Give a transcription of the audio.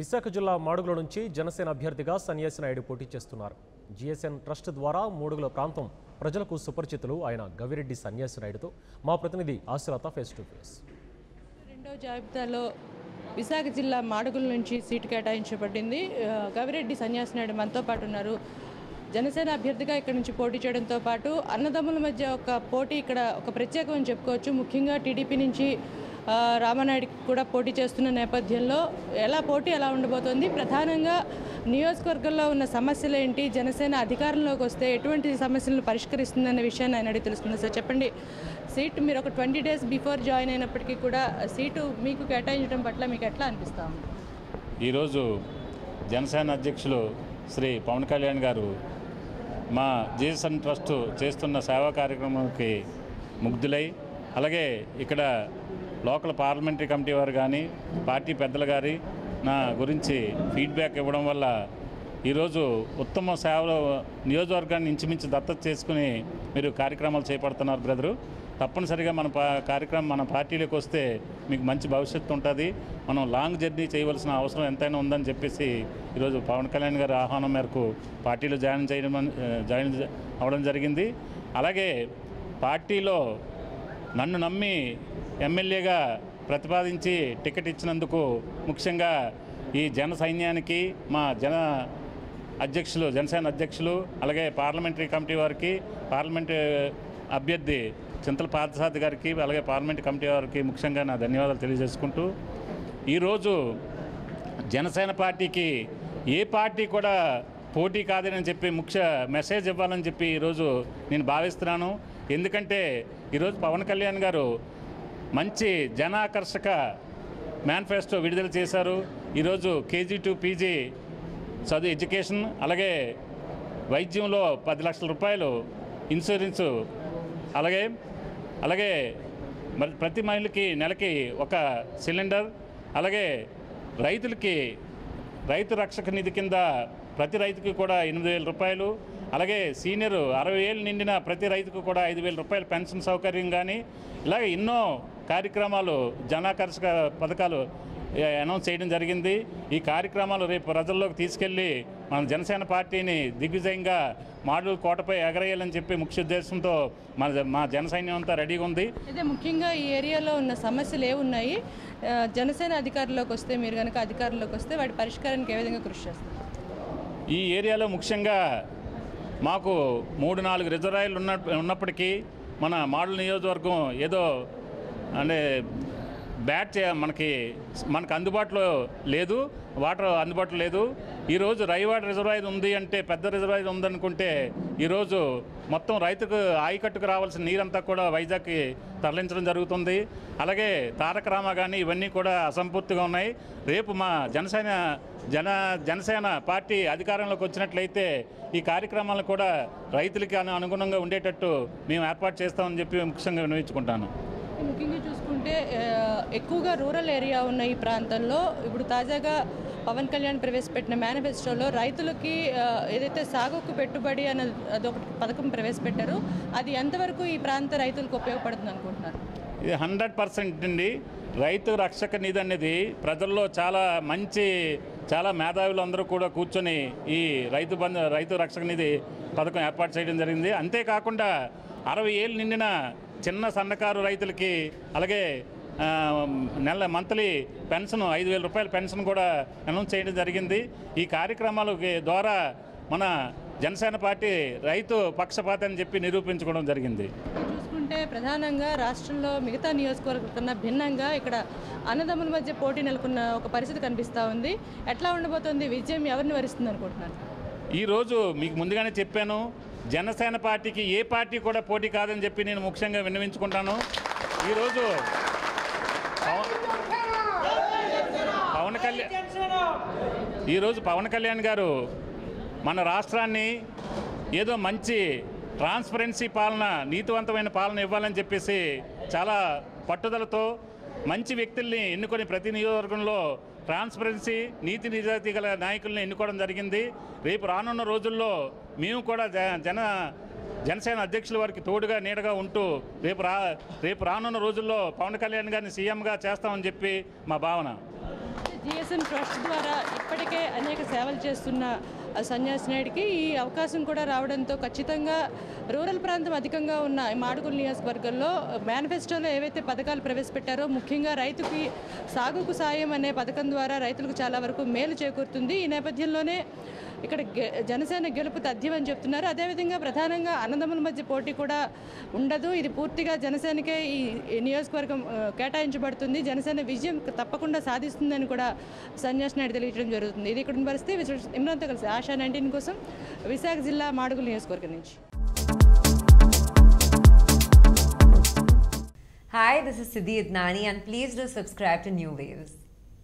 విశాఖ జిల్లా మాడుగుల నుంచి జనసేన అభ్యర్థిగా సన్యాసి నాయుడు పోటీ చేస్తున్నారు. జిఎస్ఎన్ ట్రస్ట్ ద్వారా మూడుగుల ప్రాంతం ప్రజలకు సుపరిచితులు ఆయన గవిరెడ్డి సన్యాసి నాయుడుతో మా ప్రతినిధి ఆశలత ఫేస్ టు ఫేస్. రెండో జాబితాలో విశాఖ జిల్లా మాడుగుల నుంచి సీటు కేటాయించబడింది. గవిరెడ్డి సన్యాసి నాయుడు మనతో పాటు ఉన్నారు. జనసేన అభ్యర్థిగా ఇక్కడ నుంచి పోటీ చేయడంతో పాటు అన్నదమ్ముల మధ్య ఒక పోటీ ఇక్కడ ఒక ప్రత్యేకం అని చెప్పుకోవచ్చు. ముఖ్యంగా టీడీపీ నుంచి రామానాయుడు కూడా పోటీ చేస్తున్న నేపథ్యంలో పోటీ ఎలా ఉండబోతోంది, ప్రధానంగా నియోజకవర్గంలో ఉన్న సమస్యలు ఏంటి, జనసేన అధికారంలోకి వస్తే ఎటువంటి సమస్యలను పరిష్కరిస్తుందన్న విషయాన్ని ఆయన అడిగి తెలుసుకుందాం. సార్ చెప్పండి, సీటు మీరు ఒక 20 days బిఫోర్ జాయిన్ అయినప్పటికీ కూడా సీటు మీకు కేటాయించడం పట్ల మీకు ఎట్లా అనిపిస్తా ఉంది? ఈరోజు జనసేన అధ్యక్షులు శ్రీ పవన్ కళ్యాణ్ గారు మా జిఎస్ఎన్ ట్రస్ట్ చేస్తున్న సేవా కార్యక్రమానికి ముగ్ధులై, అలాగే ఇక్కడ లోకల్ పార్లమెంటరీ కమిటీ వారు కానీ పార్టీ పెద్దలు గారి నా గురించి ఫీడ్బ్యాక్ ఇవ్వడం వల్ల ఈరోజు ఉత్తమ సేవలు నియోజకవర్గాన్ని ఇంచుమించు దత్తత చేసుకుని మీరు కార్యక్రమాలు చేపడుతున్నారు బ్రదరు. తప్పనిసరిగా మన పార్టీలోకి వస్తే మీకు మంచి భవిష్యత్తు ఉంటుంది. మనం లాంగ్ జర్నీ చేయవలసిన అవసరం ఎంతైనా ఉందని చెప్పేసి ఈరోజు పవన్ కళ్యాణ్ గారి ఆహ్వానం మేరకు పార్టీలో జాయిన్ అవ్వడం జరిగింది. అలాగే పార్టీలో నన్ను నమ్మి ఎమ్మెల్యేగా ప్రతిపాదించి టికెట్ ఇచ్చినందుకు ముఖ్యంగా ఈ జన సైన్యానికి, మా జనసేన అధ్యక్షులు, అలాగే పార్లమెంటరీ కమిటీ వారికి, పార్లమెంటు అభ్యర్థి చింతల పార్థసారథి గారికి, అలాగే పార్లమెంట్ కమిటీ వారికి ముఖ్యంగా నా ధన్యవాదాలు తెలియజేసుకుంటూ, ఈరోజు జనసేన పార్టీకి ఏ పార్టీ కూడా పోటీ కాదని చెప్పి ముఖ్య మెసేజ్ ఇవ్వాలని చెప్పి ఈరోజు నేను భావిస్తున్నాను. ఎందుకంటే ఈరోజు పవన్ కళ్యాణ్ గారు మంచి జనాకర్షక మేనిఫెస్టో విడుదల చేశారు. ఈరోజు KG to PG చదువు ఎడ్యుకేషన్, అలాగే వైద్యంలో 10 లక్షల రూపాయలు ఇన్సూరెన్సు, అలాగే మరి ప్రతి మహిళకి నెలకి ఒక సిలిండర్, అలాగే రైతులకి రైతు రక్షక నిధి కింద ప్రతి రైతుకి కూడా 8,000 రూపాయలు, అలాగే సీనియర్ 60 ఏళ్ళు నిండిన ప్రతి రైతుకు కూడా 5,000 రూపాయలు పెన్షన్ సౌకర్యం కానీ, ఇలాగ ఎన్నో కార్యక్రమాలు జనాకర్షక పథకాలు అనౌన్స్ చేయడం జరిగింది. ఈ కార్యక్రమాలు రేపు ప్రజల్లోకి తీసుకెళ్ళి మన జనసేన పార్టీని దిగ్విజయంగా మాడుగుల కోటపై ఎగరేయాలని చెప్పి ముఖ్య ఉద్దేశంతో మా జనసైన్యం అంతా రెడీగా ఉంది. అయితే ముఖ్యంగా ఈ ఏరియాలో ఉన్న సమస్యలు ఏమున్నాయి, జనసేన అధికారంలోకి వస్తే, మీరు కనుక అధికారంలోకి వస్తే వాటి పరిష్కారానికి ఏ విధంగా కృషి చేస్తారు? ఈ ఏరియాలో ముఖ్యంగా మాకు 3-4 రిజర్వాయర్లు ఉన్నప్పటికీ మన మాడుగుల నియోజకవర్గం ఏదో అంటే మనకు అందుబాటులో లేదు, వాటర్ అందుబాటులో లేదు. ఈరోజు రైవాడ రిజర్వాయర్ ఉంది అంటే, పెద్ద రిజర్వాయర్ ఉందనుకుంటే, ఈరోజు మొత్తం రైతుకు ఆయకట్టుకు రావాల్సిన నీరంతా కూడా వైజాగ్కి తరలించడం జరుగుతుంది. అలాగే తారక రామ కానీ ఇవన్నీ కూడా అసంపూర్తిగా ఉన్నాయి. రేపు మా జనసేన పార్టీ అధికారంలోకి వచ్చినట్లయితే ఈ కార్యక్రమాలను కూడా రైతులకి అనుగుణంగా ఉండేటట్టు మేము ఏర్పాటు చేస్తామని చెప్పి ముఖ్యంగా వినియోగించుకుంటాను. ముఖ్యంగా చూసుకుంటే ఎక్కువగా రూరల్ ఏరియా ఉన్న ఈ ప్రాంతంలో ఇప్పుడు తాజాగా పవన్ కళ్యాణ్ ప్రవేశపెట్టిన మేనిఫెస్టోలో రైతులకి ఏదైతే సాగుకు పెట్టుబడి అదొక పథకం ప్రవేశపెట్టారో అది ఎంతవరకు ఈ ప్రాంత రైతులకు ఉపయోగపడుతుంది అనుకుంటున్నారు? ఇది 100% అండి. రైతు రక్షక నిధి అనేది ప్రజల్లో చాలా మేధావులు అందరూ కూడా కూర్చొని ఈ రైతు రక్షక నిధి పథకం ఏర్పాటు చేయడం జరిగింది. అంతేకాకుండా 60 ఏళ్ళు నిండిన చిన్న సన్నకారు రైతులకి, అలాగే మంత్లీ పెన్షన్ 5,000 రూపాయల పెన్షన్ కూడా అనౌన్స్ చేయడం జరిగింది. ఈ కార్యక్రమాల ద్వారా మన జనసేన పార్టీ రైతు పక్షపాతం అని చెప్పి నిరూపించుకోవడం జరిగింది. చూసుకుంటే ప్రధానంగా రాష్ట్రంలో మిగతా నియోజకవర్గం కన్నా భిన్నంగా ఇక్కడ అన్నదమ్ముల మధ్య పోటీ నెలకొన్న ఒక పరిస్థితి కనిపిస్తూ ఉంది. ఎట్లా ఉండబోతుంది, విజయం ఎవరిని వరిస్తుంది అనుకుంటున్నాను? ఈరోజు మీకు ముందుగానే చెప్పాను, జనసేన పార్టీకి ఏ పార్టీ కూడా పోటీ కాదని చెప్పి నేను ముఖ్యంగా విన్నవించుకుంటాను. ఈరోజు పవన్ కళ్యాణ్ గారు మన రాష్ట్రాన్ని ఏదో మంచి ట్రాన్స్పరెన్సీ పాలన, నీతివంతమైన పాలన ఇవ్వాలని చెప్పేసి చాలా పట్టుదలతో మంచి వ్యక్తుల్ని ఎన్నుకొని ప్రతి నియోజకవర్గంలో ట్రాన్స్పరెన్సీ, నీతి నిజాయితీ గల నాయకుల్ని ఎన్నుకోవడం జరిగింది. రేపు రానున్న రోజుల్లో మేము కూడా జనసేన అధ్యక్షుల వారికి తోడుగా నీడగా ఉంటూ రేపు రానున్న రోజుల్లో పవన్ కళ్యాణ్ గారిని సీఎంగా చేస్తామని చెప్పి మా భావన. జిఎస్ఎన్ ట్రస్ట్ ద్వారా ఇప్పటికే అనేక సేవలు చేస్తున్న సన్యాసి నాయుడికి ఈ అవకాశం కూడా రావడంతో ఖచ్చితంగా రూరల్ ప్రాంతం అధికంగా ఉన్న మాడుగుల నియోజకవర్గంలో మేనిఫెస్టోలో ఏవైతే పథకాలు ప్రవేశపెట్టారో ముఖ్యంగా రైతుకి సాగుకు సాయం అనే పథకం ద్వారా రైతులకు చాలా వరకు మేలు చేకూరుతుంది. ఈ నేపథ్యంలోనే ఇక్కడ జనసేన గెలుపు తథ్యమని చెప్తున్నారు. అదేవిధంగా ప్రధానంగా అన్నదమ్ముల మధ్య పోటీ కూడా ఉండదు. ఇది పూర్తిగా జనసేనకే ఈ నియోజకవర్గం కేటాయించబడుతుంది. జనసేన విజయం తప్పకుండా సాధిస్తుందని కూడా సన్యాసి నాయుడు తెలియజేయడం జరుగుతుంది. ఇది ఇక్కడ పరిస్థితి. ఇమ్రాన్తో కలిసి ఆశా 19 కోసం విశాఖ జిల్లా మాడుగుల నియోజకవర్గం నుంచి. Hi, this is Siddhi Idnani and please do subscribe to New Waves.